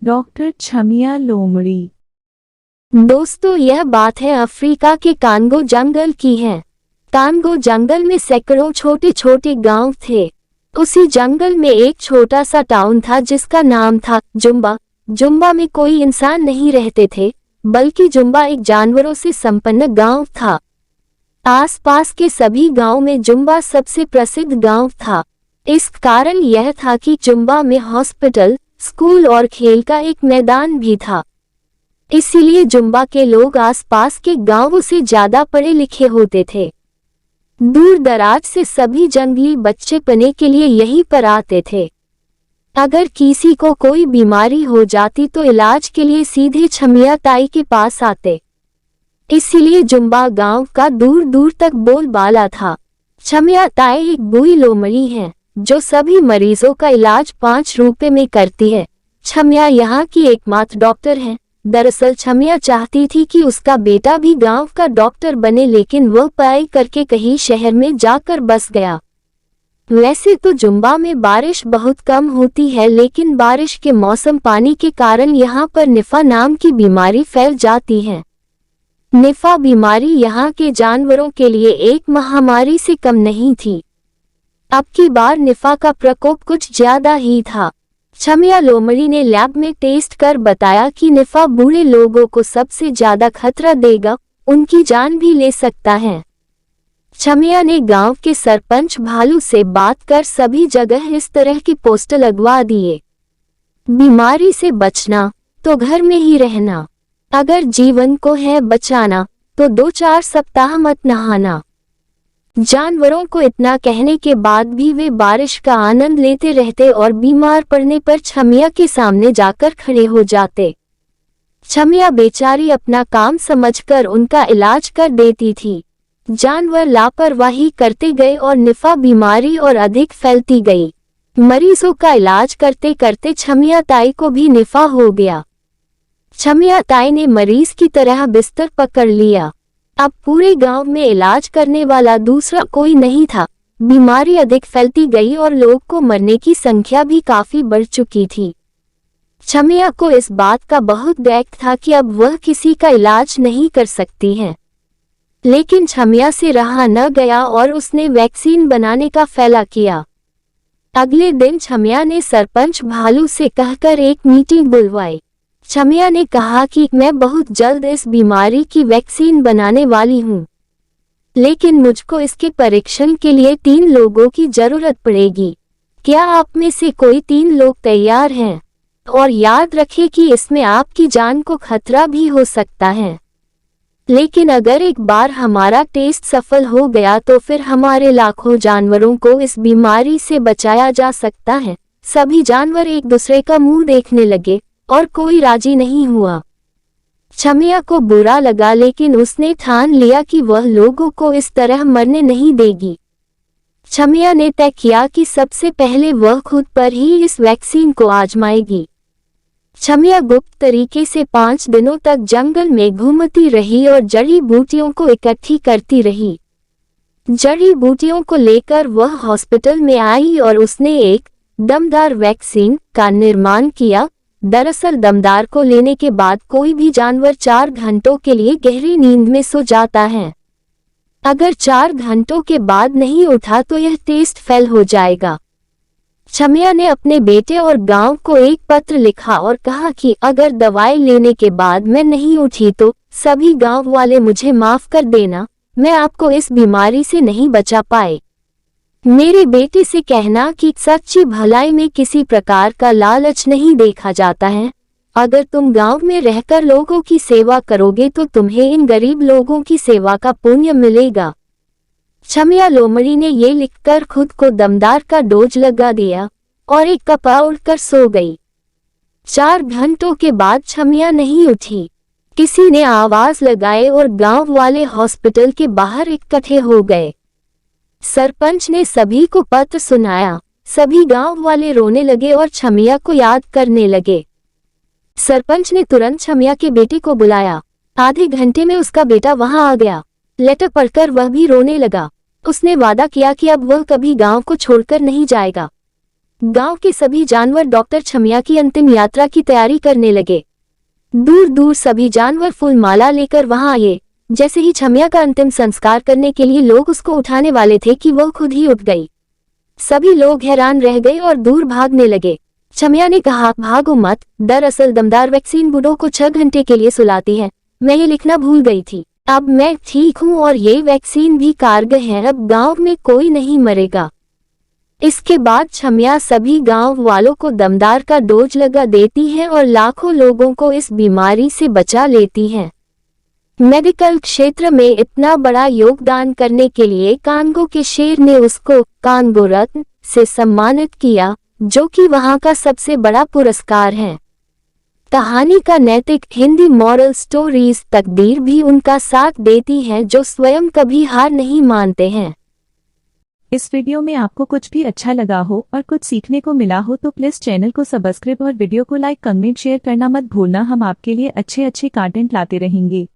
Doctor छमिया लोमड़ी। दोस्तों, यह बात है अफ्रीका के कांगो जंगल की है। कांगो जंगल में सैकड़ों छोटे छोटे गांव थे। उसी जंगल में एक छोटा सा टाउन था जिसका नाम था जुम्बा। जुम्बा में कोई इंसान नहीं रहते थे, बल्कि जुम्बा एक जानवरों से संपन्न गांव था। आसपास के सभी गांव में जुम्बा सबसे प्रसिद्ध गांव था। इस कारण यह था कि जुम्बा में हॉस्पिटल, स्कूल और खेल का एक मैदान भी था। इसीलिए जुम्बा के लोग आसपास के गांवों से ज्यादा पढ़े लिखे होते थे। दूर दराज से सभी जंगली बच्चे पढ़ने के लिए यहीं पर आते थे। अगर किसी को कोई बीमारी हो जाती तो इलाज के लिए सीधे छमिया ताई के पास आते। इसीलिए जुम्बा गांव का दूर दूर तक बोलबाला था। छमिया ताई एक बुई लोमड़ी है जो सभी मरीजों का इलाज 5 रुपए में करती है। छमिया यहाँ की एकमात्र डॉक्टर है। दरअसल छमिया चाहती थी कि उसका बेटा भी गांव का डॉक्टर बने, लेकिन वह पढ़ाई करके कहीं शहर में जाकर बस गया। वैसे तो जुम्बा में बारिश बहुत कम होती है, लेकिन बारिश के मौसम पानी के कारण यहाँ पर निफा नाम की बीमारी फैल जाती है। निफा बीमारी यहाँ के जानवरों के लिए एक महामारी से कम नहीं थी। अब की बार निफा का प्रकोप कुछ ज्यादा ही था। छमिया लोमड़ी ने लैब में टेस्ट कर बताया कि निफा बूढ़े लोगों को सबसे ज्यादा खतरा देगा, उनकी जान भी ले सकता है। छमिया ने गांव के सरपंच भालू से बात कर सभी जगह इस तरह के पोस्टर लगवा दिए। बीमारी से बचना तो घर में ही रहना, अगर जीवन को है बचाना तो 2-4 सप्ताह मत नहाना। जानवरों को इतना कहने के बाद भी वे बारिश का आनंद लेते रहते और बीमार पड़ने पर छमिया के सामने जाकर खड़े हो जाते। छमिया बेचारी अपना काम समझकर उनका इलाज कर देती थी। जानवर लापरवाही करते गए और निफा बीमारी और अधिक फैलती गई। मरीजों का इलाज करते करते छमिया ताई को भी निफा हो गया। छमिया ताई ने मरीज की तरह बिस्तर पकड़ लिया। अब पूरे गांव में इलाज करने वाला दूसरा कोई नहीं था। बीमारी अधिक फैलती गई और लोग को मरने की संख्या भी काफी बढ़ चुकी थी। छमिया को इस बात का बहुत दुख था कि अब वह किसी का इलाज नहीं कर सकती है, लेकिन छमिया से रहा न गया और उसने वैक्सीन बनाने का फैसला किया। अगले दिन छमिया ने सरपंच भालू से कहकर एक मीटिंग बुलवाई। छमिया ने कहा कि मैं बहुत जल्द इस बीमारी की वैक्सीन बनाने वाली हूँ, लेकिन मुझको इसके परीक्षण के लिए 3 लोगों की जरूरत पड़ेगी। क्या आप में से कोई 3 लोग तैयार हैं? और याद रखें कि इसमें आपकी जान को खतरा भी हो सकता है, लेकिन अगर एक बार हमारा टेस्ट सफल हो गया तो फिर हमारे लाखों जानवरों को इस बीमारी से बचाया जा सकता है। सभी जानवर एक दूसरे का मुंह देखने लगे और कोई राजी नहीं हुआ। छमिया को बुरा लगा, लेकिन उसने ठान लिया कि वह लोगों को इस तरह मरने नहीं देगी। छमिया ने तय किया कि सबसे पहले वह खुद पर ही इस वैक्सीन को आजमाएगी। छमिया गुप्त तरीके से 5 दिनों तक जंगल में घूमती रही और जड़ी बूटियों को इकट्ठी करती रही। जड़ी बूटियों को लेकर वह हॉस्पिटल में आई और उसने एक दमदार वैक्सीन का निर्माण किया। दरअसल दमदार को लेने के बाद कोई भी जानवर 4 घंटों के लिए गहरी नींद में सो जाता है। अगर 4 घंटों के बाद नहीं उठा तो यह टेस्ट फेल हो जाएगा। छमिया ने अपने बेटे और गांव को एक पत्र लिखा और कहा कि अगर दवाई लेने के बाद मैं नहीं उठी तो सभी गांव वाले मुझे माफ कर देना, मैं आपको इस बीमारी से नहीं बचा पाए। मेरे बेटे से कहना कि सच्ची भलाई में किसी प्रकार का लालच नहीं देखा जाता है। अगर तुम गांव में रहकर लोगों की सेवा करोगे तो तुम्हें इन गरीब लोगों की सेवा का पुण्य मिलेगा। छमिया लोमड़ी ने ये लिखकर खुद को दमदार का डोज लगा दिया और एक कपड़ा उड़कर सो गई। 4 घंटों के बाद छमिया नहीं उठी। किसी ने आवाज लगाए और गांव वाले हॉस्पिटल के बाहर इकट्ठे हो गए। सरपंच ने सभी को पत्र सुनाया। सभी गांव वाले रोने लगे और छमिया को याद करने लगे। सरपंच ने तुरंत छमिया के बेटे को बुलाया। आधे घंटे में उसका बेटा वहां आ गया। लेटर पढ़कर वह भी रोने लगा। उसने वादा किया कि अब वह कभी गांव को छोड़कर नहीं जाएगा। गांव के सभी जानवर डॉक्टर छमिया की अंतिम यात्रा की तैयारी करने लगे। दूर दूर सभी जानवर फूल माला लेकर वहां आए। जैसे ही छमिया का अंतिम संस्कार करने के लिए लोग उसको उठाने वाले थे कि वो खुद ही उठ गई। सभी लोग हैरान रह गए और दूर भागने लगे। छमिया ने कहा, भागो मत, दरअसल दमदार वैक्सीन बूढ़ों को 6 घंटे के लिए सुलाती है। मैं ये लिखना भूल गई थी। अब मैं ठीक हूँ और ये वैक्सीन भी कारगर है। अब गांव में कोई नहीं मरेगा। इसके बाद छमिया सभी गांव वालों को दमदार का डोज लगा देती है और लाखों लोगों को इस बीमारी से बचा लेती है। मेडिकल क्षेत्र में इतना बड़ा योगदान करने के लिए कांगो के शेर ने उसको कांगो रत्न से सम्मानित किया, जो कि वहां का सबसे बड़ा पुरस्कार है। कहानी का नैतिक हिंदी मॉरल स्टोरीज, तकदीर भी उनका साथ देती है जो स्वयं कभी हार नहीं मानते हैं। इस वीडियो में आपको कुछ भी अच्छा लगा हो और कुछ सीखने को मिला हो तो प्लीज चैनल को सब्सक्राइब और वीडियो को लाइक, कमेंट, शेयर करना मत भूलना। हम आपके लिए अच्छे कंटेंट लाते रहेंगे।